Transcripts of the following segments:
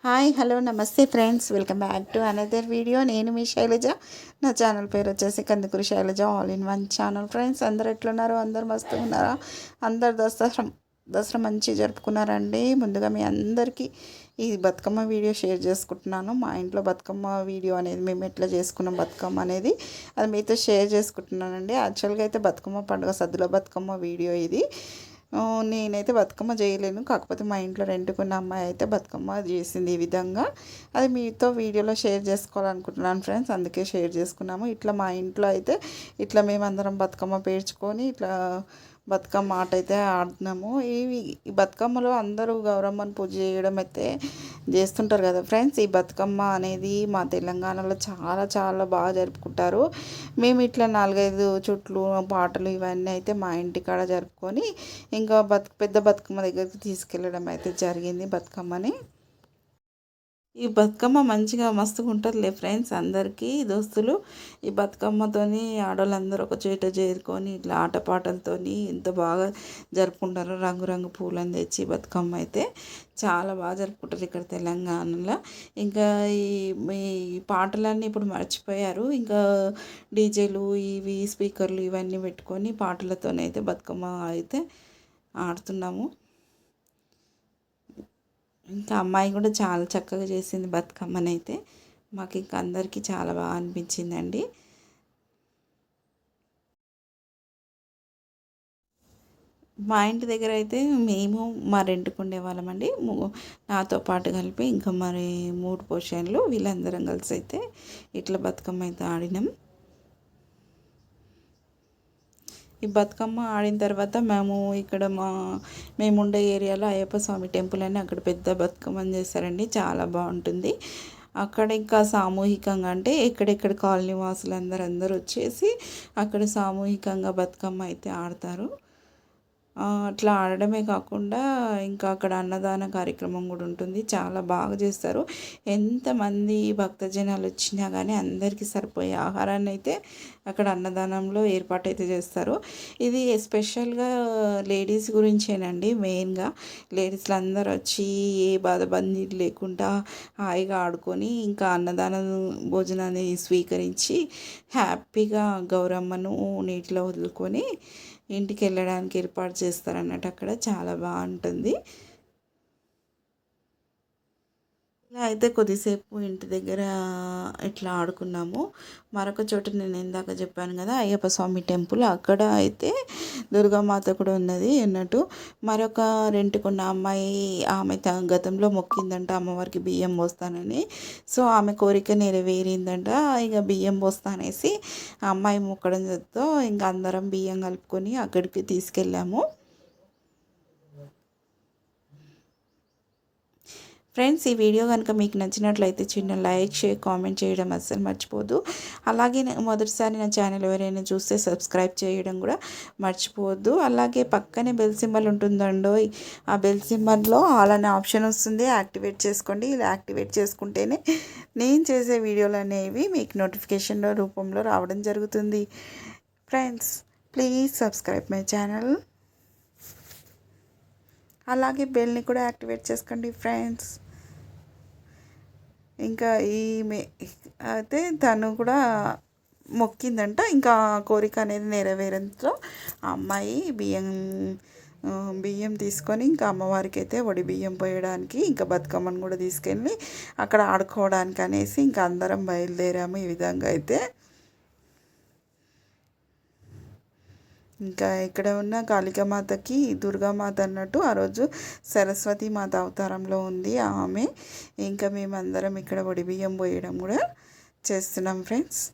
Hi hello నమస్తే friends, welcome back to another video. నేను మీ శైలజ. నా ఛానల్ పేరు వచ్చేసి Kandukuri Shailaja all in one channel. Friends, అందరు ఎట్లున్నారు? అందరు మస్తు ఉన్నారా? అందరు దసరా మంచి జరుపుకున్నారండి. ముందుగా మీ అందరికీ ఈ బతుకమ్మ వీడియో షేర్ చేసుకుంటున్నాను. మా ఇంట్లో బతుకమ్మ వీడియో అనేది మేము ఎట్లా చేసుకున్నాం బతుకమ్మ అనేది అది మీతో షేర్ చేసుకుంటున్నానండి. యాక్చువల్గా అయితే బతుకమ్మ పండుగ సద్దుల బతుకమ్మ వీడియో ఇది. నేనైతే బతుకమ్మ చేయలేను, కాకపోతే మా ఇంట్లో రెంటుకున్న అమ్మాయి అయితే బతుకమ్మ చేసింది ఈ విధంగా. అది మీతో వీడియోలో షేర్ చేసుకోవాలనుకుంటున్నాను ఫ్రెండ్స్, అందుకే షేర్ చేసుకున్నాము. ఇట్లా మా ఇంట్లో అయితే ఇట్లా మేమందరం బతుకమ్మ పేర్చుకొని ఇట్లా బతుకమ్మ ఆట అయితే ఆడుతున్నాము. ఈ బతుకమ్మలో అందరూ గౌరమ్మను పూజ చేయడం అయితే చేస్తుంటారు కదా ఫ్రెండ్స్. ఈ బతుకమ్మ అనేది మా తెలంగాణలో చాలా చాలా బాగా జరుపుకుంటారు. మేము ఇట్లా 4-5 చుట్లు పాటలు ఇవన్నీ అయితే మా ఇంటికాడ జరుపుకొని ఇంకా పెద్ద బతుకమ్మ దగ్గరికి తీసుకెళ్ళడం అయితే జరిగింది బతుకమ్మని. ఈ బతుకమ్మ మంచిగా మస్తుగా ఉంటుందిలే ఫ్రెండ్స్. అందరికీ దోస్తులు ఈ బతుకమ్మతోని ఆడవాళ్ళందరూ ఒక చోట చేరుకొని ఇట్లా ఆటపాటలతోని ఎంత బాగా జరుపుకుంటారో. రంగురంగు పూలను తెచ్చి బతుకమ్మ అయితే చాలా బాగా జరుపుకుంటారు ఇక్కడ తెలంగాణలో. ఇంకా ఈ పాటలన్నీ ఇప్పుడు మర్చిపోయారు. ఇంకా డీజేలు ఇవి స్పీకర్లు ఇవన్నీ పెట్టుకొని పాటలతోనైతే బతుకమ్మ అయితే ఆడుతున్నాము. ఇంకా అమ్మాయి కూడా చాలా చక్కగా చేసింది బతుకమ్మని అయితే. మాకు ఇంకా అందరికీ చాలా బాగా అనిపించిందండి. మా ఇంటి దగ్గర అయితే మేము మా రెంట్కు ఉండేవాళ్ళమండి. నాతో పాటు కలిపి ఇంకా మరి 3 పోర్షన్లు వీళ్ళందరం కలిసి అయితే ఇట్లా బతుకమ్మ అయితే ఆడినాం. ఈ బతుకమ్మ ఆడిన తర్వాత మేము ఇక్కడ మేము ఉండే ఏరియాలో అయ్యప్ప స్వామి టెంపుల్ అని అక్కడ పెద్ద బతుకమ్మని చేస్తారండి, చాలా బాగుంటుంది. అక్కడ ఇంకా సామూహికంగా అంటే ఎక్కడెక్కడ కాలనీ వాసులు అందరూ వచ్చేసి అక్కడ సామూహికంగా బతుకమ్మ అయితే ఆడతారు. అట్లా ఆడడమే కాకుండా ఇంకా అక్కడ అన్నదాన కార్యక్రమం కూడా ఉంటుంది, చాలా బాగా చేస్తారు. ఎంతమంది భక్తజనాలు వచ్చినా కానీ అందరికీ సరిపోయే ఆహారాన్ని అయితే అక్కడ అన్నదానంలో ఏర్పాటు అయితే చేస్తారు. ఇది ఎస్పెషల్గా లేడీస్ గురించేనండి. మెయిన్గా లేడీస్లు అందరూ వచ్చి ఏ బాధబందీ లేకుండా హాయిగా ఆడుకొని ఇంకా అన్నదానం భోజనాన్ని స్వీకరించి హ్యాపీగా గౌరమ్మను నీటిలో వదులుకొని ఇంటికి వెళ్ళడానికి ఏర్పాటు చేస్తారన్నట్టు. అక్కడ చాలా బాగుంటుంది. ఇలా అయితే కొద్దిసేపు ఇంటి దగ్గర ఇట్లా ఆడుకున్నాము. మరొక చోట నేను ఇందాక చెప్పాను కదా అయ్యప్ప స్వామి టెంపుల్, అక్కడ అయితే దుర్గామాత కూడా ఉన్నది అన్నట్టు. మరొక రెంట్కున్న అమ్మాయి ఆమె గతంలో మొక్కిందంట అమ్మవారికి బియ్యం పోస్తానని. సో ఆమె కోరిక నెరవేరిందంట. ఇక బియ్యం పోస్తానేసి ఆ అమ్మాయి మొక్కడంతో ఇంకా అందరం బియ్యం కలుపుకొని అక్కడికి తీసుకెళ్ళాము. ఫ్రెండ్స్, ఈ వీడియో కనుక మీకు నచ్చినట్లయితే చిన్న లైక్, షేర్, కామెంట్ చేయడం అస్సలు మర్చిపోదు. అలాగే మొదటిసారి నా ఛానల్ ఎవరైనా చూస్తే సబ్స్క్రైబ్ చేయడం కూడా మర్చిపోవద్దు. అలాగే పక్కనే బెల్ సింబల్ ఉంటుందండో, ఆ బెల్ సింబల్లో ఆల్ అనే ఆప్షన్ వస్తుంది, యాక్టివేట్ చేసుకోండి. ఇలా యాక్టివేట్ చేసుకుంటేనే నేను చేసే వీడియోలు అనేవి మీకు నోటిఫికేషన్ రూపంలో రావడం జరుగుతుంది. Friends, please subscribe my channel. అలాగే బెల్ని కూడా యాక్టివేట్ చేసుకోండి ఫ్రెండ్స్. ఇంకా ఈమె అయితే తను కూడా మొక్కిందంట. ఇంకా కోరిక అనేది నెరవేరంతో ఆ అమ్మాయి బియ్యం తీసుకొని ఇంకా అమ్మవారికి అయితే వడి బియ్యం పోయడానికి ఇంకా బతుకమ్మను కూడా తీసుకెళ్ళి అక్కడ ఆడుకోవడానికి అనేసి ఇంకా అందరం బయలుదేరాము. ఈ విధంగా అయితే ఇంకా ఇక్కడ ఉన్న కాళికామాతకి దుర్గామాత అన్నట్టు ఆ రోజు సరస్వతి మాత అవతారంలో ఉంది ఆమె. ఇంకా మేమందరం ఇక్కడ వడి బియ్యం పోయడం కూడా చేస్తున్నాం ఫ్రెండ్స్.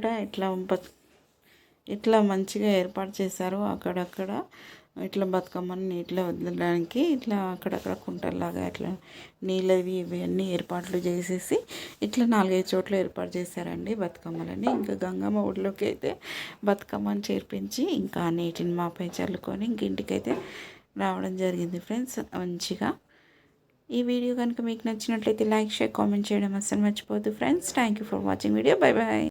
ఇక్కడ ఇట్లా మంచిగా ఏర్పాటు చేశారు. అక్కడక్కడ ఇట్లా బతుకమ్మని నీటిలో వదలడానికి ఇట్లా అక్కడక్కడ కుంటల్లాగా ఇట్లా నీళ్ళవి ఇవన్నీ ఏర్పాట్లు చేసేసి ఇట్లా 4-5 చోట్ల ఏర్పాటు చేశారండి బతుకమ్మలని. ఇంకా గంగమ్మ ఊళ్ళోకి అయితే బతుకమ్మని చేర్పించి ఇంకా నీటిని మాపై చల్లుకొని ఇంక ఇంటికైతే రావడం జరిగింది ఫ్రెండ్స్ మంచిగా. ఈ వీడియో కనుక మీకు నచ్చినట్లయితే లైక్, షేర్, కామెంట్ చేయడం అస్సలు మర్చిపోవద్దు friends. Thank you for watching video. Bye bye.